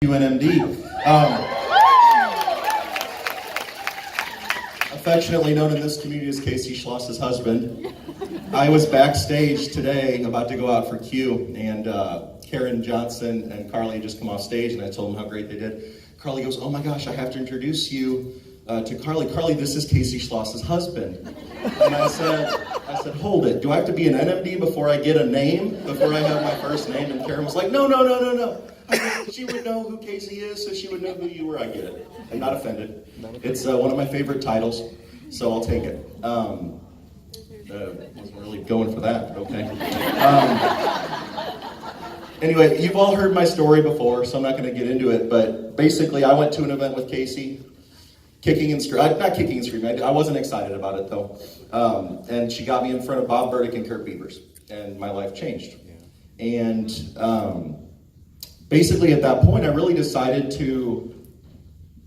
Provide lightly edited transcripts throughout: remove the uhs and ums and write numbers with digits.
UNMD. Affectionately known in this community as Casey Schloss's husband. I was backstage today about to go out for Q, and Karen Johnson and Carly just come off stage, and I told them how great they did. Carly goes, "Oh my gosh, I have to introduce you to Carly. Carly, this is Casey Schloss's husband." And I said, "Hold it. Do I have to be an NMD before I get a name? Before I have my first name?" And Karen was like, No. She would know who Casey is, so she would know who you were. I get it. I'm not offended. It's one of my favorite titles, so I'll take it. Wasn't really going for that, but okay. Anyway, you've all heard my story before, so I'm not going to get into it, but basically I went to an event with Casey, kicking and screaming. Not kicking and screaming, I wasn't excited about it though. And she got me in front of Bob Burdick and Kurt Beavers, and my life changed. And basically at that point I really decided to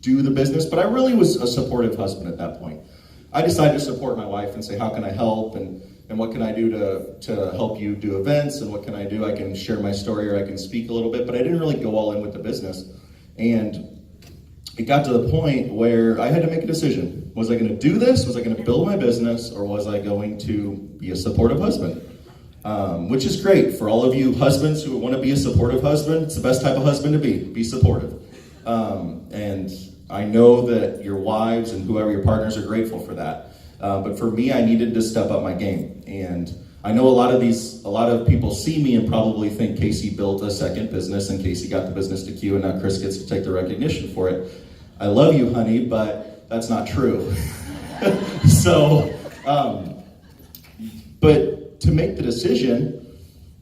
do the business, but I really was a supportive husband at that point. I decided to support my wife and say, how can I help, and what can I do to help you do events, and what can I do? I can share my story, or I can speak a little bit, but I didn't really go all in with the business. And it got to the point where I had to make a decision. Was I going to do this? Was I going to build my business? Or was I going to be a supportive husband? Which is great for all of you husbands who want to be a supportive husband. It's the best type of husband to be supportive. And I know that your wives and whoever your partners are grateful for that. But for me, I needed to step up my game. And I know a lot of people see me and probably think Casey built a second business and Casey got the business to Q and now Chris gets to take the recognition for it. I love you, honey, but that's not true. But to make the decision,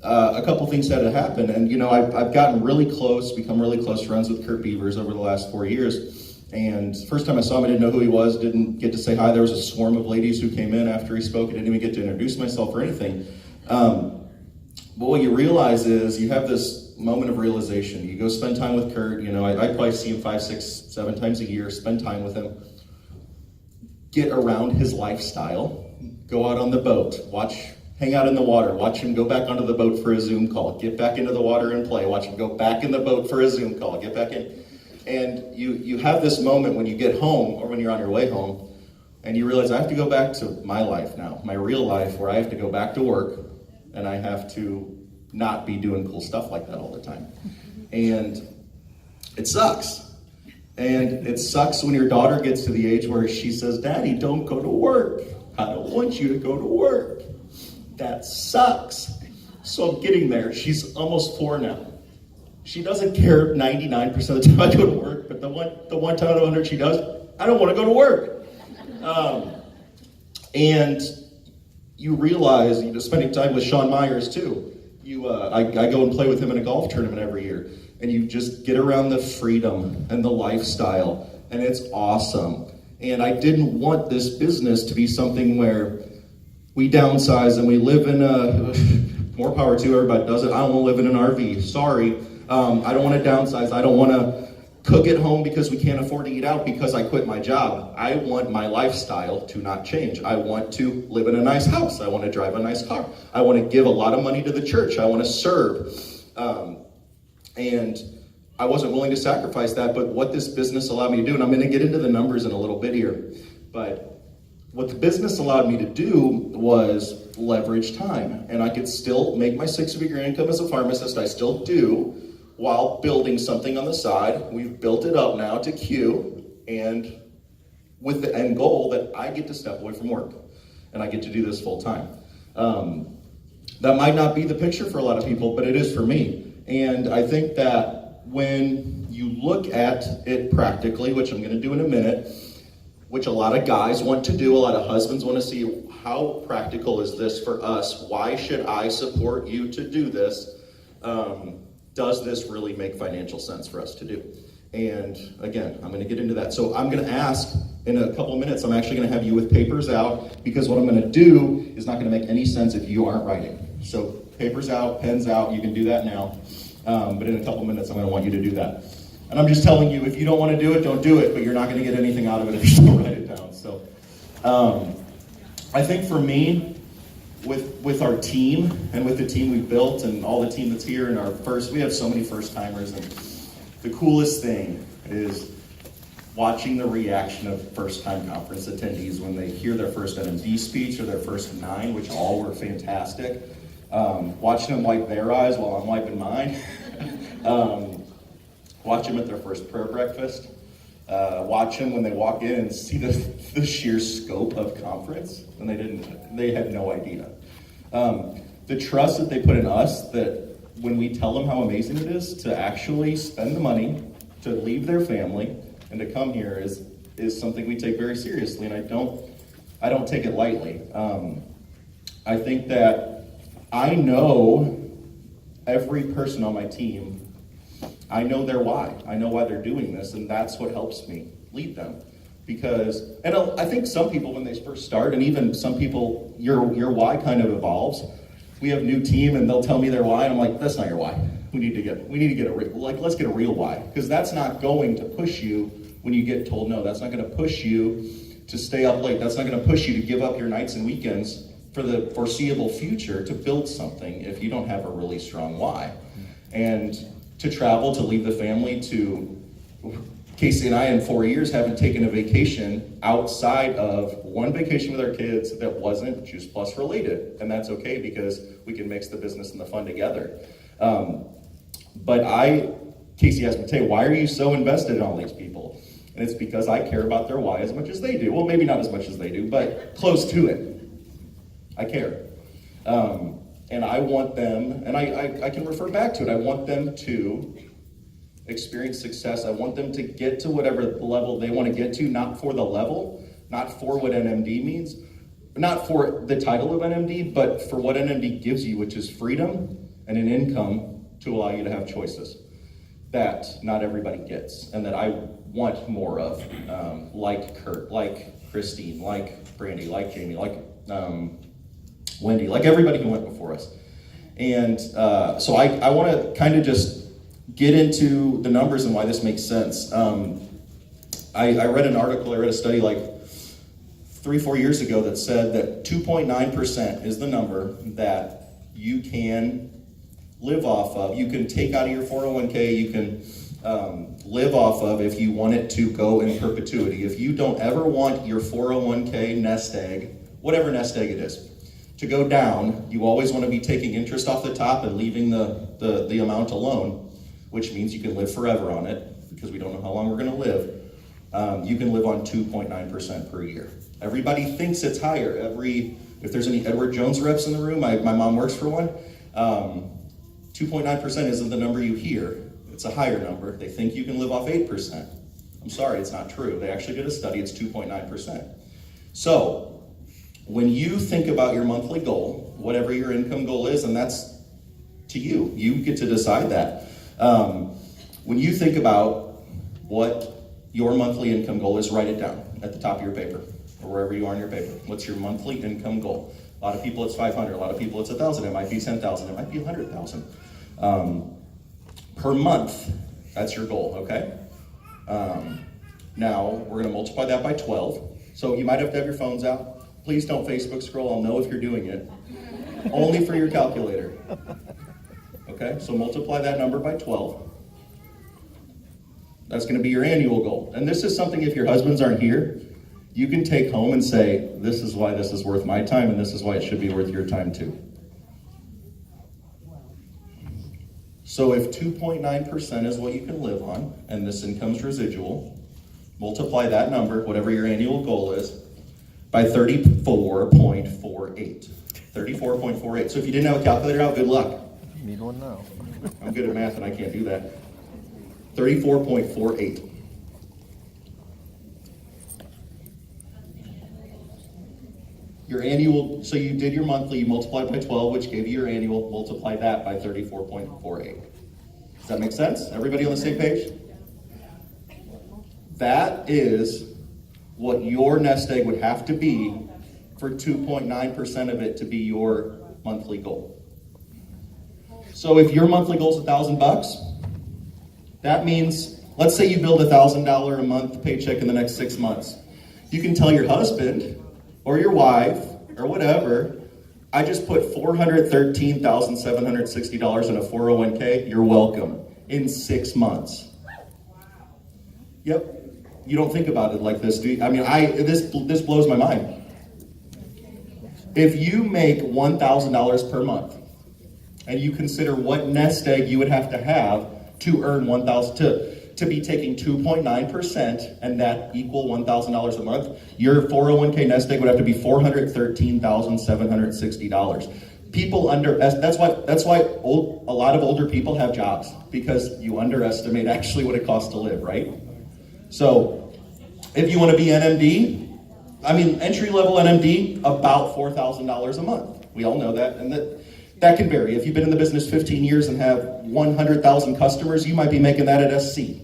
a couple things had to happen. And I've gotten really close, become really close friends with Kurt Beavers over the last 4 years. And first time I saw him, I didn't know who he was, didn't get to say hi. There was a swarm of ladies who came in after he spoke. I didn't even get to introduce myself or anything. But what you realize is you have this moment of realization. You go spend time with Kurt. I probably see him 5, 6, 7 times a year, spend time with him. Get around his lifestyle. Go out on the boat. Hang out in the water. Watch him go back onto the boat for a Zoom call. Get back into the water and play. Watch him go back in the boat for a Zoom call. Get back in. And you have this moment when you get home or when you're on your way home and you realize I have to go back to my life now, my real life, where I have to go back to work and I have to not be doing cool stuff like that all the time. And it sucks. And it sucks when your daughter gets to the age where she says, "Daddy, don't go to work. I don't want you to go to work." That sucks. So I'm getting there. She's almost 4 now. She doesn't care 99% of the time I go to work, but the one time out of 100 she does, I don't want to go to work. And you realize, spending time with Sean Myers too. I go and play with him in a golf tournament every year, and you just get around the freedom and the lifestyle, and it's awesome. And I didn't want this business to be something where we downsize and we live in more power to everybody does it. I don't want to live in an RV. Sorry. I don't want to downsize. I don't want to cook at home because we can't afford to eat out because I quit my job. I want my lifestyle to not change. I want to live in a nice house. I want to drive a nice car. I want to give a lot of money to the church. I want to serve. And I wasn't willing to sacrifice that, but what this business allowed me to do, and I'm going to get into the numbers in a little bit here, but what the business allowed me to do was leverage time. And I could still make my 6-figure income as a pharmacist. I still do, while building something on the side. We've built it up now to Q, and with the end goal that I get to step away from work and I get to do this full time. That might not be the picture for a lot of people, but it is for me. And I think that when you look at it practically, which I'm going to do in a minute, which a lot of guys want to do, a lot of husbands want to see, how practical is this for us? Why should I support you to do this? Does this really make financial sense for us to do? And again, I'm going to get into that. So I'm going to ask in a couple of minutes, I'm actually going to have you with papers out, because what I'm going to do is not going to make any sense if you aren't writing. So papers out, pens out, you can do that now. But in a couple of minutes, I'm going to want you to do that. And I'm just telling you, if you don't want to do it, don't do it, but you're not going to get anything out of it if you don't write it down. So I think for me, with our team and with the team we've built and all the team that's here and we have so many first timers, and The coolest thing is watching the reaction of first-time conference attendees when they hear their first NMD speech or their first 9, which all were fantastic. Watching them wipe their eyes while I'm wiping mine. Watch them at their first prayer breakfast. Watch them when they walk in and see the sheer scope of conference, and they had no idea. The trust that they put in us, that when we tell them how amazing it is to actually spend the money, to leave their family, and to come here is something we take very seriously, and I don't take it lightly. I think that I know every person on my team. I know their why. I know why they're doing this, and that's what helps me lead them. Because, and I think some people when they first start, and even some people, your why kind of evolves. We have a new team, and they'll tell me their why, and I'm like, that's not your why. We need to get let's get a real why, because that's not going to push you when you get told no. That's not going to push you to stay up late. That's not going to push you to give up your nights and weekends for the foreseeable future to build something if you don't have a really strong why. And to travel, to leave the family, to Casey and I in 4 years haven't taken a vacation outside of one vacation with our kids that wasn't Juice Plus related. And that's okay because we can mix the business and the fun together. Casey asked me, Tay, why are you so invested in all these people? And it's because I care about their why as much as they do. Well, maybe not as much as they do, but close to it. I care. And I want them, and I can refer back to it, I want them to experience success. I want them to get to whatever level they want to get to, not for the level, not for what NMD means, not for the title of NMD, but for what NMD gives you, which is freedom and an income to allow you to have choices that not everybody gets, and that I want more of, like Kurt, like Christine, like Brandy, like Jamie, like Wendy, like everybody who went before us. And so I want to kind of just get into the numbers and why this makes sense. I read an article, I read a study like 3-4 years ago that said that 2.9% is the number that you can live off of. You can take out of your 401k, you can live off of if you want it to go in perpetuity. If you don't ever want your 401k nest egg, whatever nest egg it is, to go down, you always want to be taking interest off the top and leaving the amount alone, which means you can live forever on it, because we don't know how long we're going to live. You can live on 2.9% per year. Everybody thinks it's higher. If there's any Edward Jones reps in the room, my mom works for one, 2.9% isn't the number you hear. It's a higher number. They think you can live off 8%. I'm sorry, it's not true. They actually did a study, it's 2.9%. So, when you think about your monthly goal, whatever your income goal is, and that's to you, you get to decide that. When you think about what your monthly income goal is, write it down at the top of your paper, or wherever you are in your paper. What's your monthly income goal? A lot of people it's 500, a lot of people it's 1,000, it might be 10,000, it might be 100,000. Per month, that's your goal, okay? Now, we're gonna multiply that by 12. So you might have to have your phones out. Please don't Facebook scroll, I'll know if you're doing it. Only for your calculator. Okay, so multiply that number by 12. That's gonna be your annual goal. And this is something, if your husbands aren't here, you can take home and say, this is why this is worth my time, and this is why it should be worth your time too. So if 2.9% is what you can live on, and this income's residual, multiply that number, whatever your annual goal is, by 34.48. 34.48. So if you didn't have a calculator out, good luck. Need one now. I'm good at math and I can't do that. 34.48. Your annual, so you did your monthly, you multiplied by 12, which gave you your annual, multiply that by 34.48. Does that make sense? Everybody on the same page? That is what your nest egg would have to be for 2.9% of it to be your monthly goal. So if your monthly goal is $1,000, that means, let's say you build $1,000 a month paycheck in the next 6 months. You can tell your husband or your wife or whatever, I just put $413,760 in a 401k, you're welcome, in 6 months. Yep. You don't think about it like this, do you? I mean, this blows my mind. If you make $1,000 per month, and you consider what nest egg you would have to earn 1,000 to be taking 2.9% and that equal $1,000 a month, your 401k nest egg would have to be $413,760. That's why a lot of older people have jobs, because you underestimate actually what it costs to live, right? So if you want to be NMD, entry level NMD, about $4,000 a month. We all know that, and that can vary. If you've been in the business 15 years and have 100,000 customers, you might be making that at SC.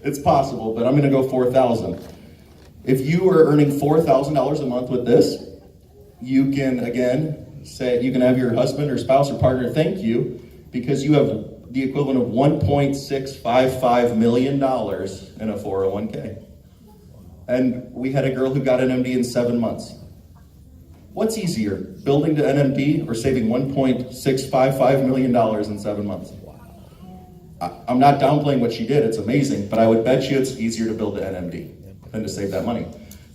It's possible, but I'm going to go 4,000. If you are earning $4,000 a month with this, you can, again, you can have your husband or spouse or partner thank you, because you have the equivalent of $1.655 million in a 401k. And we had a girl who got an MD in 7 months. What's easier, building to NMD or saving $1.655 million in 7 months? I'm not downplaying what she did, it's amazing, but I would bet you it's easier to build to NMD than to save that money.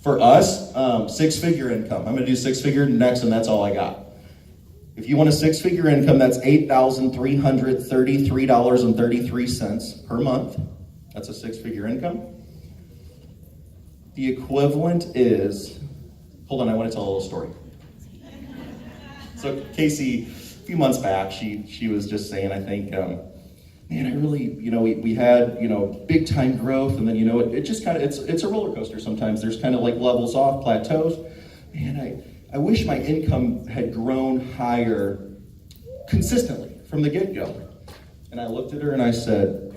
For us, six-figure income. I'm gonna do six-figure next, and that's all I got. If you want a six-figure income, that's $8,333.33 per month. That's a six-figure income. The equivalent is, hold on, I want to tell a little story. So Casey, a few months back, she was just saying, I think, man, I really, we had, big time growth, and then, it just kind of, it's a roller coaster sometimes. There's kind of like levels off, plateaus. Man, I wish my income had grown higher consistently from the get-go. And I looked at her and I said,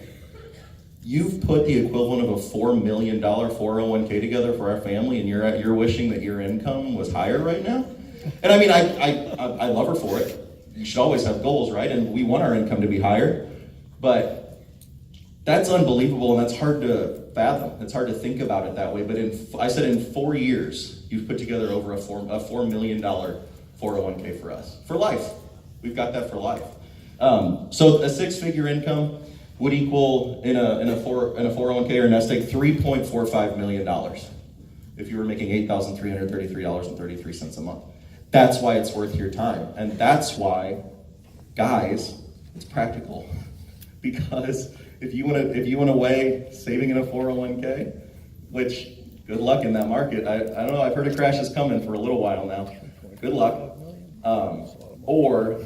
you've put the equivalent of a $4 million 401k together for our family, and you're wishing that your income was higher right now? And I love her for it. You should always have goals, right? And we want our income to be higher. But that's unbelievable, and that's hard to fathom. It's hard to think about it that way. But I said in 4 years, you've put together over a $4 million 401k for us. For life. We've got that for life. So a six-figure income would equal in a 401k or nest egg $3.45 million if you were making $8,333.33 a month. That's why it's worth your time. And that's why, guys, it's practical. Because if you want to weigh saving in a 401k, which good luck in that market. I don't know, I've heard a crash is coming for a little while now. Good luck. Or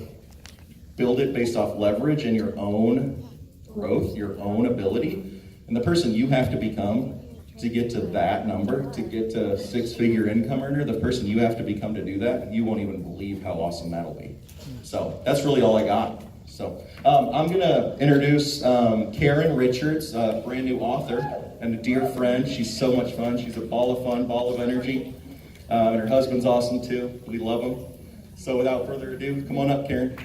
build it based off leverage and your own growth, your own ability, and the person you have to become to get to that number, to get to six-figure income earner, the person you have to become to do that, you won't even believe how awesome that'll be. So that's really all I got. So I'm gonna introduce Karen Richards, a brand new author and a dear friend. She's so much fun. She's a ball of fun, ball of energy. And her husband's awesome too. We love him. So without further ado, come on up, Karen.